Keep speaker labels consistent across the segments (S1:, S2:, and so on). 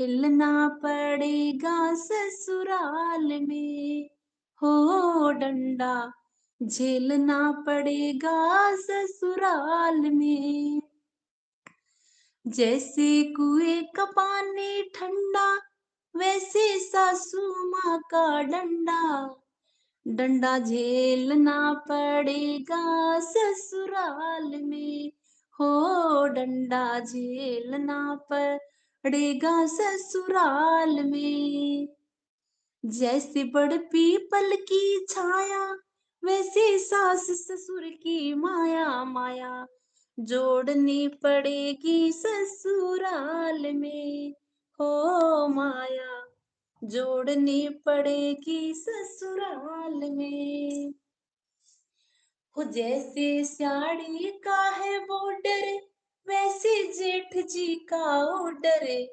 S1: हिलना पड़ेगा ससुराल में, हो डंडा झेलना पड़ेगा ससुराल में। जैसे कुएं का पानी ठंडा, वैसे सासू माँ का डंडा, डंडा झेलना पड़ेगा ससुराल में, हो डंडा झेलना पड़ेगा ससुराल में। जैसे बड़ पीपल की छाया, वैसे सास ससुर की माया, माया जोड़नी पड़ेगी ससुराल में, हो माया जोड़नी पड़ेगी ससुराल में। हो जैसे साड़ी का है बॉर्डर, वैसे जेठ जी का ऑर्डर,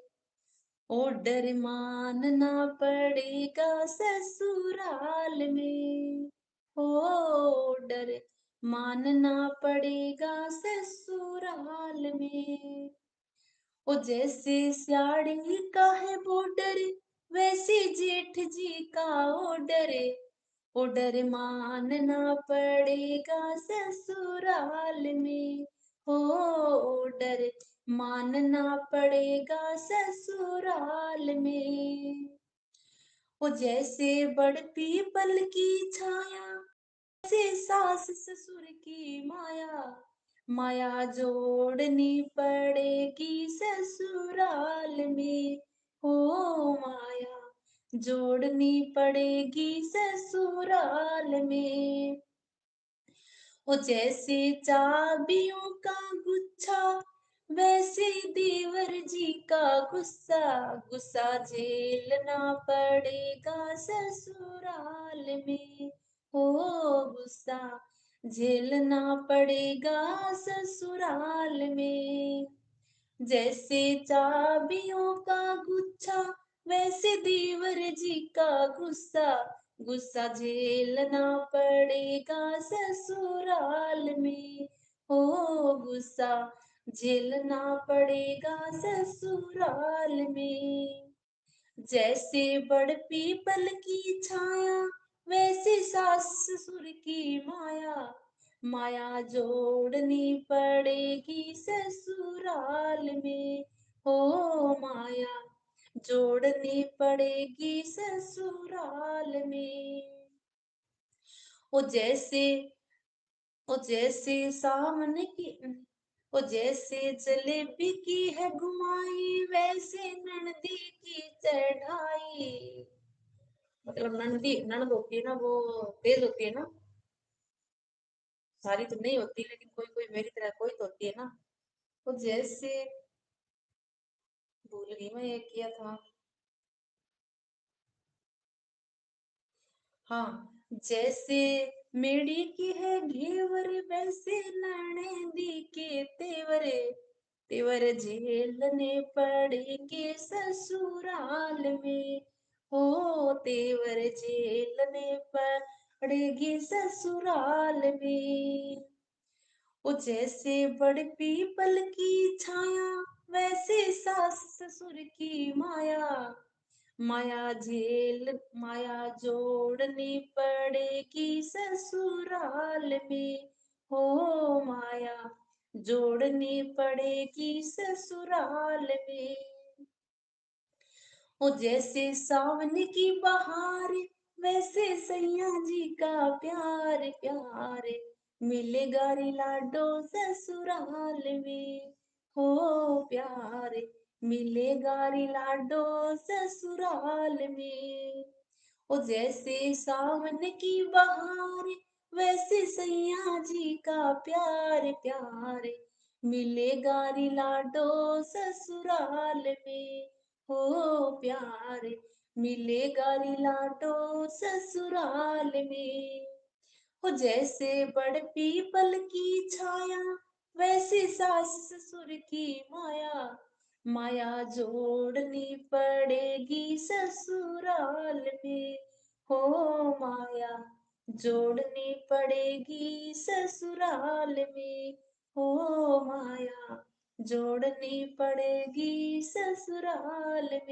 S1: ऑर्डर मानना पड़ेगा ससुराल में, ऑर्डर मानना पड़ेगा ससुराल में। ओ जैसे साड़ी का है बॉर्डर, वैसे जेठ जी का ऑर्डर, ऑर्डर मानना पड़ेगा ससुराल में, हो ऑर्डर मानना पड़ेगा ससुराल में। ओ जैसे बड़ पीपल की छाया, वैसे सास ससुर की माया, माया जोड़नी पड़ेगी ससुराल में, हो माया जोड़नी पड़ेगी ससुराल में। ओ जैसे चाबियों का गुच्छा, वैसे देवर जी का गुस्सा, गुस्सा झेलना पड़ेगा ससुराल में, हो गुस्सा झेलना पड़ेगा ससुराल में। जैसे चाबियों का गुच्छा, वैसे देवर जी का गुस्सा, गुस्सा झेलना पड़ेगा ससुराल में, हो गुस्सा झेलना पड़ेगा ससुराल में। जैसे बड़ पीपल की छाया, वैसे सास ससुर की माया, माया जोड़नी पड़ेगी ससुराल में, हो माया जोड़नी पड़ेगी ससुराल में। ओ जैसे ओ जैसे सावन की ओ जैसे जलेबी की है घुमाई, वैसे नंदी की चढ़ाई। मतलब ननद होती है ना, वो तेज होती है ना, सारी तो नहीं होती, लेकिन कोई कोई मेरी तरह कोई तो होती है ना। तो जैसे भूल गई मैं, ये किया था। हाँ, जैसे मेरी की है घेवर, वैसे नैनेदी के तेवर, तेवर झेलने पड़ेंगे ससुराल में, हो तेवर झेलने पड़ेगी ससुराल में। ओ जैसे बड़ पीपल की छाया, वैसे सास ससुर की माया, माया जोड़नी पड़ेगी ससुराल में, हो माया जोड़नी पड़ेगी ससुराल में। ओ जैसे सावन की बहार, वैसे सैया जी का प्यार, प्यार मिलेगा रे लाडो ससुराल में, हो प्यार मिलेगा रे लाडो ससुराल में। ओ जैसे सावन की बहार, वैसे सैया जी का प्यार, प्यार मिलेगा रे लाडो ससुराल में, हो प्यार मिलेगा रे लाडो ससुराल में। हो जैसे बड़ पीपल की छाया, वैसे सास ससुर की माया, माया जोड़नी पड़ेगी ससुराल में, हो माया जोड़नी पड़ेगी ससुराल में, हो माया जोड़नी पड़ेगी ससुराल में।